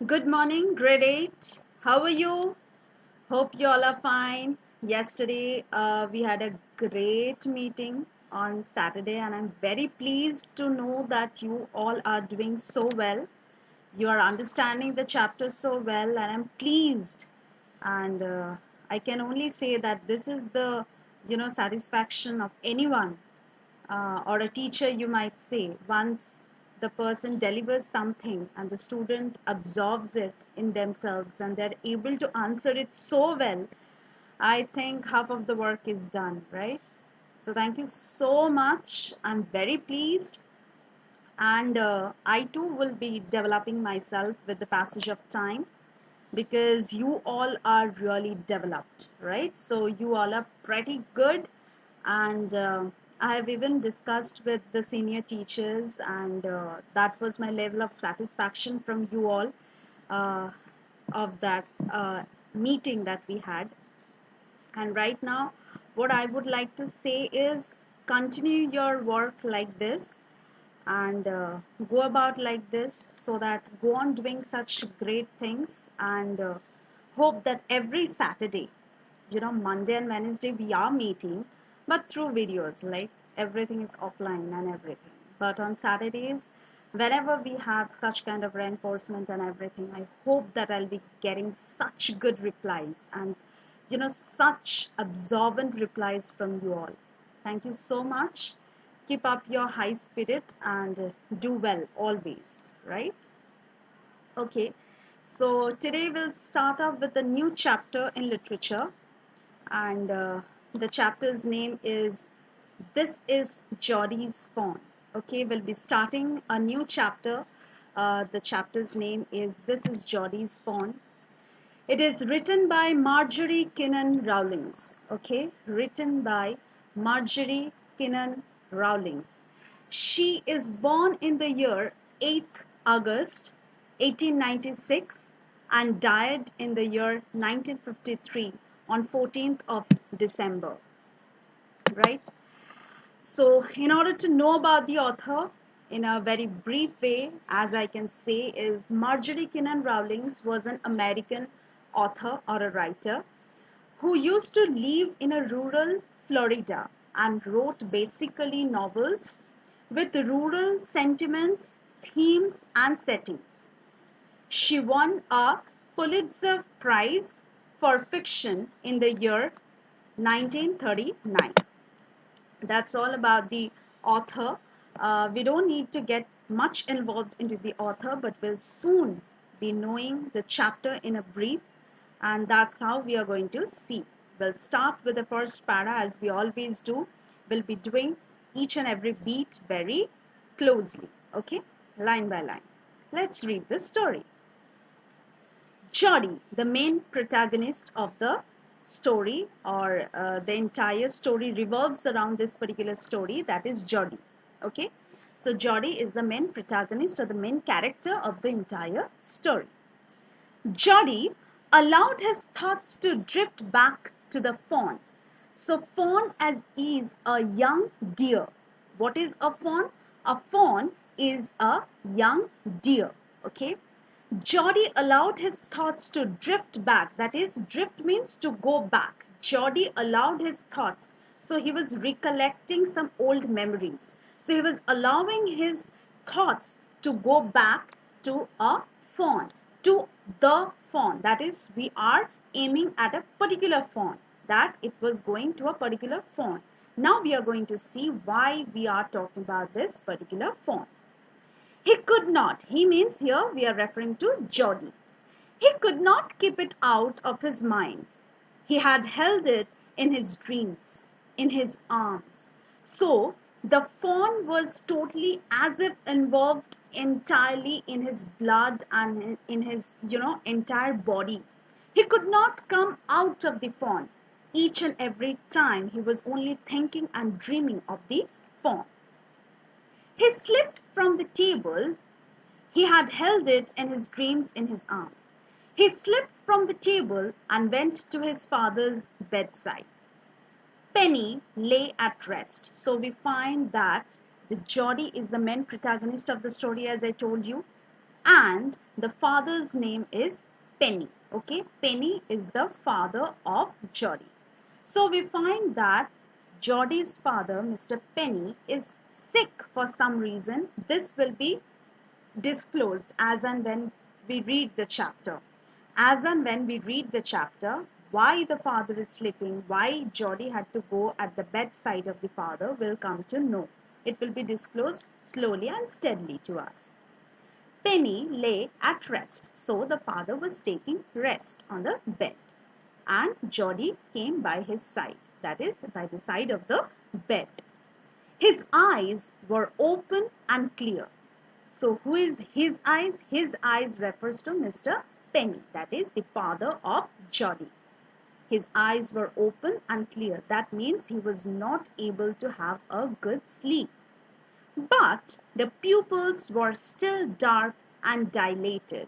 Good morning, grade 8. How are you? Hope you all are fine. Yesterday, we had a great meeting on Saturday, and I'm very pleased to know that you all are doing so well. You are understanding the chapter so well, and I'm pleased. And I can only say that this is the satisfaction of anyone or a teacher, you might say, once the person delivers something and the student absorbs it in themselves and they're able to answer it so well, I think half of the work is done, right? So thank you so much. I'm very pleased. And I too will be developing myself with the passage of time because you all are really developed, right? So you all are pretty good, and I have even discussed with the senior teachers, and that was my level of satisfaction from you all uh, of that meeting that we had. And right now, what I would like to say is continue your work like this and go about like this so that go on doing such great things and hope that every Saturday, Monday and Wednesday we are meeting, but through videos, like everything is offline and everything. But on Saturdays, whenever we have such kind of reinforcement and everything, I hope that I'll be getting such good replies and such absorbent replies from you all. Thank you so much. Keep up your high spirit and do well always, right? Okay, so today we'll start off with a new chapter in literature, and the chapter's name is This is Jody's Fawn. Okay, we'll be starting a new chapter. The chapter's name is This is Jody's Fawn. It is written by Marjorie Kinnan Rawlings. Okay, written by Marjorie Kinnan Rawlings. She is born in the year 8th August 1896 and died in the year 1953 on 14th of December. Right? So, in order to know about the author, in a very brief way, as I can say, is Marjorie Kinnan Rawlings was an American author or a writer who used to live in a rural Florida and wrote basically novels with rural sentiments, themes, and settings. She won a Pulitzer Prize for fiction in the year 1939. That's all about the author. We don't need to get much involved into the author, but we'll soon be knowing the chapter in a brief, and that's how we are going to see. We'll start with the first para as we always do. We'll be doing each and every beat very closely, okay, line by line. Let's read the story. Jody, the main protagonist of the story, or the entire story revolves around this particular story, that is Jody. Okay, so Jody is the main protagonist or the main character of the entire story. Jody allowed his thoughts to drift back to the fawn. So fawn as is a young deer. What is a fawn? A fawn is a young deer. Okay. Jody allowed his thoughts to drift back. That is, drift means to go back. Jody allowed his thoughts. So he was recollecting some old memories. So he was allowing his thoughts to go back to a fawn, to the fawn. That is, we are aiming at a particular fawn, that it was going to a particular fawn. Now we are going to see why we are talking about this particular fawn. He could not. He means here we are referring to Jody. He could not keep it out of his mind. He had held it in his dreams, in his arms. So the fawn was totally as if involved entirely in his blood and in his, entire body. He could not come out of the fawn. Each and every time he was only thinking and dreaming of the fawn. He slipped from the table. He had held it in his dreams in his arms. He slipped from the table and went to his father's bedside. Penny lay at rest. So we find that the Jody is the main protagonist of the story, as I told you. and the father's name is Penny. Okay, Penny is the father of Jody. So we find that Jody's father, Mr. Penny, is sick for some reason. This will be disclosed as and when we read the chapter. As and when we read the chapter, why the father is sleeping, why Jody had to go at the bedside of the father, will come to know. It will be disclosed slowly and steadily to us. Penny lay at rest, so the father was taking rest on the bed, and Jody came by his side, that is, by the side of the bed. His eyes were open and clear. So who is his eyes? His eyes refers to Mr. Penny, that is the father of Jody. His eyes were open and clear. That means he was not able to have a good sleep. But the pupils were still dark and dilated.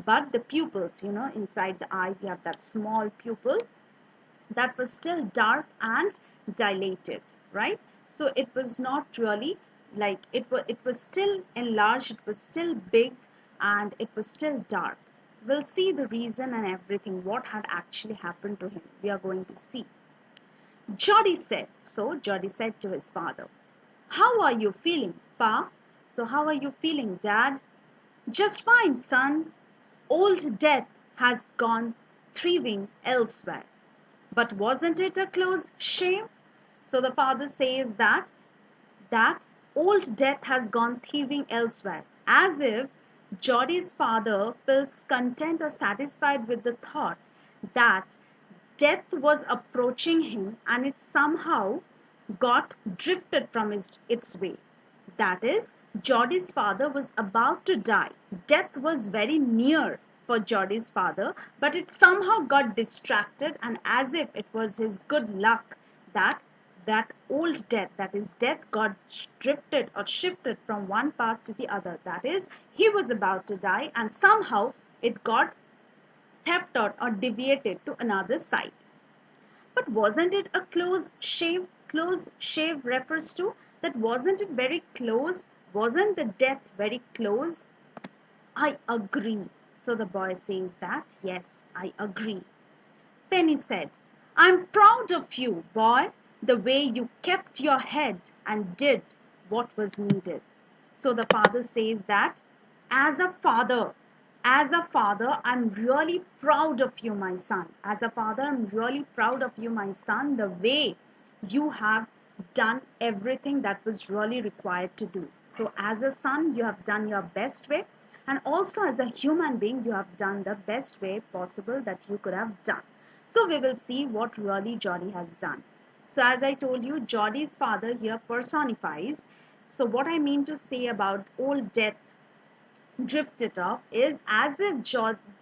But the pupils, inside the eye, we have that small pupil that was still dark and dilated, right? So it was not really like it was still enlarged, it was still big, and it was still dark. We'll see the reason and everything, what had actually happened to him. We are going to see. Jody said to his father, "How are you feeling, Pa?" So how are you feeling, Dad? "Just fine, son. Old Death has gone thieving elsewhere." "But wasn't it a close shave?" So the father says that old Death has gone thieving elsewhere, as if Jody's father feels content or satisfied with the thought that death was approaching him and it somehow got drifted from its way. That is, Jody's father was about to die. Death was very near for Jody's father, but it somehow got distracted, and as if it was his good luck that that old death, that is death, got drifted or shifted from one part to the other. That is, he was about to die and somehow it got theft or deviated to another side. But wasn't it a close shave? Close shave refers to that, wasn't it very close? Wasn't the death very close? "I agree." So the boy says that, "Yes, I agree." Penny said, "I'm proud of you, boy, the way you kept your head and did what was needed." So the father says that, as a father, I'm really proud of you, my son. As a father, I'm really proud of you, my son, the way you have done everything that was really required to do. So as a son, you have done your best way. And also as a human being, you have done the best way possible that you could have done. So we will see what really Jody has done. So as I told you, Jody's father here personifies. So what I mean to say about old death drifted off is as if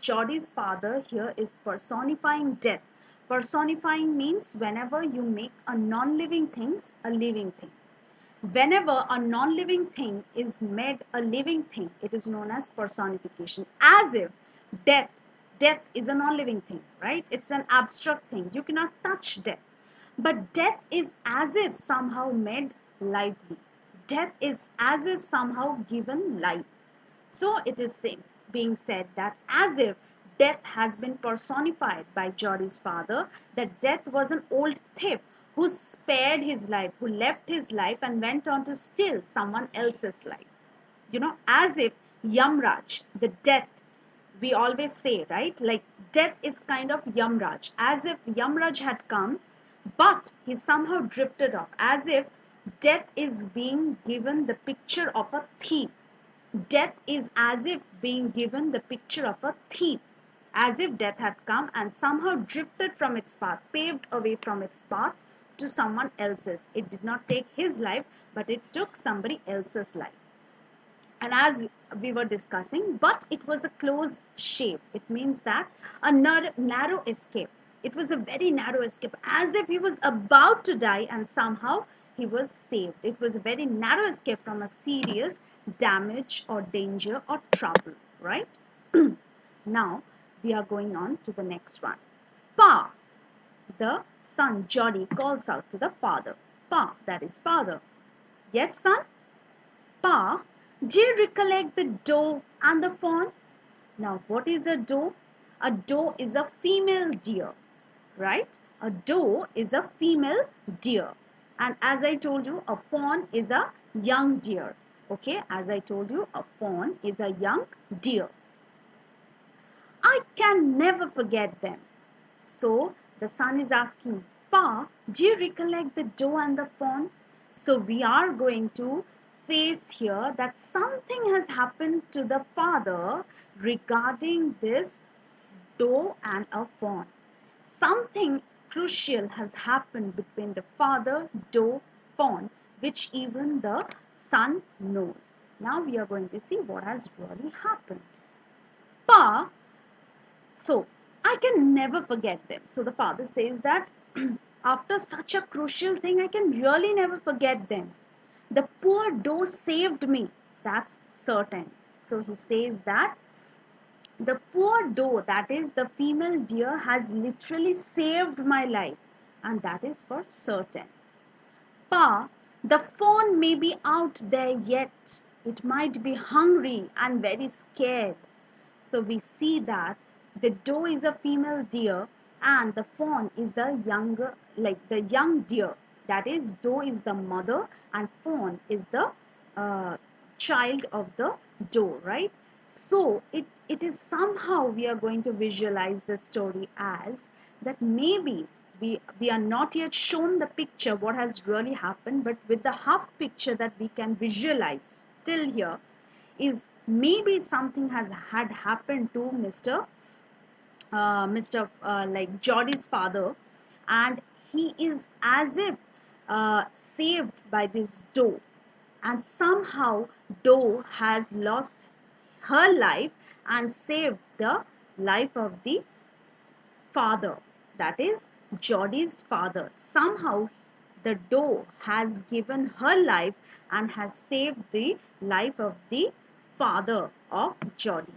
Jody's father here is personifying death. Personifying means whenever you make a non-living thing a living thing. Whenever a non-living thing is made a living thing, it is known as personification. As if death, death is a non-living thing, right? It's an abstract thing. You cannot touch death. But death is as if somehow made lively. Death is as if somehow given life. So it is being said that as if death has been personified by Jody's father, that death was an old thief who spared his life, who left his life and went on to steal someone else's life. As if Yamraj, the death, we always say, right? Like death is kind of Yamraj, as if Yamraj had come, but he somehow drifted off, as if death is being given the picture of a thief. Death is as if being given the picture of a thief, as if death had come and somehow drifted from its path, paved away from its path to someone else's. It did not take his life, but it took somebody else's life. And as we were discussing, but it was a close shave. It means that a narrow escape. It was a very narrow escape, as if he was about to die and somehow he was saved. It was a very narrow escape from a serious damage or danger or trouble, right? Now we are going on to the next one. Pa, the son Jody calls out to the father. Pa, that is father. "Yes, son?" "Pa, Do you recollect the doe and the fawn? Now, what is a doe? A doe is a female deer, right? A doe is a female deer. And as I told you, a fawn is a young deer. Okay, as I told you, a fawn is a young deer. I can never forget them. So the son is asking, Pa, do you recollect the doe and the fawn? So we are going to face here that something has happened to the father regarding this doe and a fawn. Something crucial has happened between the father, doe, fawn, which even the son knows. Now we are going to see what has really happened. Pa, so I can never forget them. So the father says that after such a crucial thing, I can really never forget them. The poor doe saved me. That's certain. So he says that the poor doe, that is the female deer, has literally saved my life. And that is for certain. Pa, the fawn may be out there yet. It might be hungry and very scared. So we see that the doe is a female deer and the fawn is the younger, like the young deer. That is, doe is the mother and fawn is the child of the doe, right? So it is somehow we are going to visualize the story as that maybe we are not yet shown the picture what has really happened, but with the half picture that we can visualize still here is maybe something has had happened to like Jody's father, and he is as if saved by this doe, and somehow doe has lost her life and saved the life of the father, that is Jody's father. Somehow the doe has given her life and has saved the life of the father of Jody.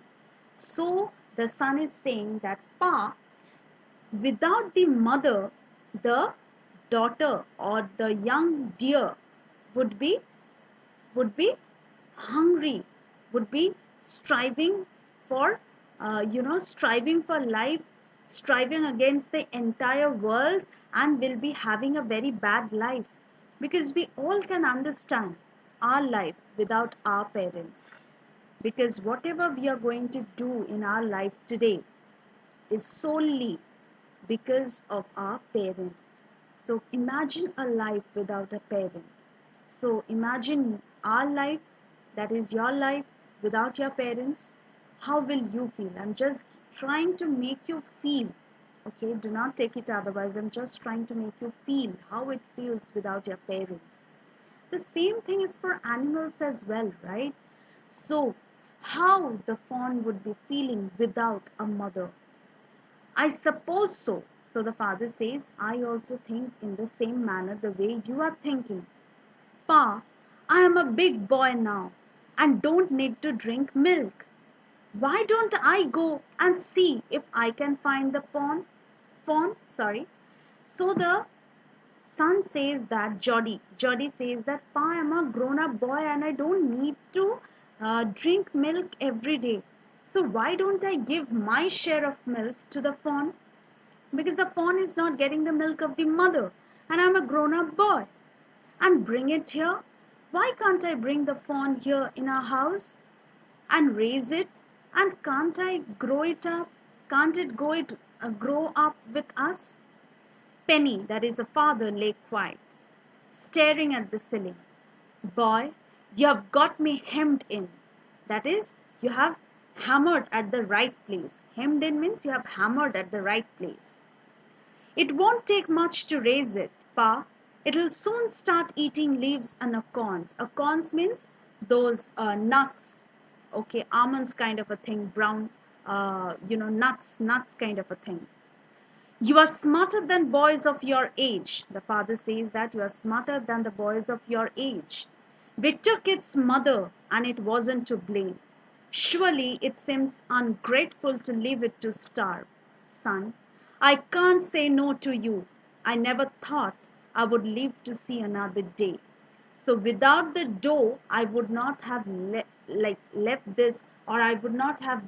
So the son is saying that Pa, without the mother, the daughter or the young deer would be would be hungry, would be striving for, striving for life, striving against the entire world, and will be having a very bad life. Because we all can understand our life without our parents. Because whatever we are going to do in our life today is solely because of our parents. So imagine a life without a parent. So imagine our life, that is your life, without your parents. How will you feel? I'm just trying to make you feel. Okay, do not take it otherwise. I'm just trying to make you feel how it feels without your parents. The same thing is for animals as well, right? So, how the fawn would be feeling without a mother? I suppose so. So the father says, I also think in the same manner the way you are thinking. Pa, I am a big boy now and don't need to drink milk. Why don't I go and see if I can find the fawn, sorry. So the son says that Jody says that Pa, I am a grown up boy and I don't need to drink milk every day. So why don't I give my share of milk to the fawn? Because the fawn is not getting the milk of the mother and I'm a grown up boy. And bring it here. Why can't I bring the fawn here in our house and raise it? And can't I grow it up? Can't it grow up with us? Penny, that is a father, lay quiet, staring at the ceiling. Boy, you have got me hemmed in. That is, you have hammered at the right place. Hemmed in means you have hammered at the right place. It won't take much to raise it, Pa. It'll soon start eating leaves and acorns. Acorns means those nuts, okay, almonds kind of a thing, brown, nuts kind of a thing. You are smarter than boys of your age. The father says that you are smarter than the boys of your age. We took its mother and it wasn't to blame. Surely it seems ungrateful to leave it to starve. Son, I can't say no to you. I never thought I would live to see another day. So without the doe, I would not have like left this, or I would not have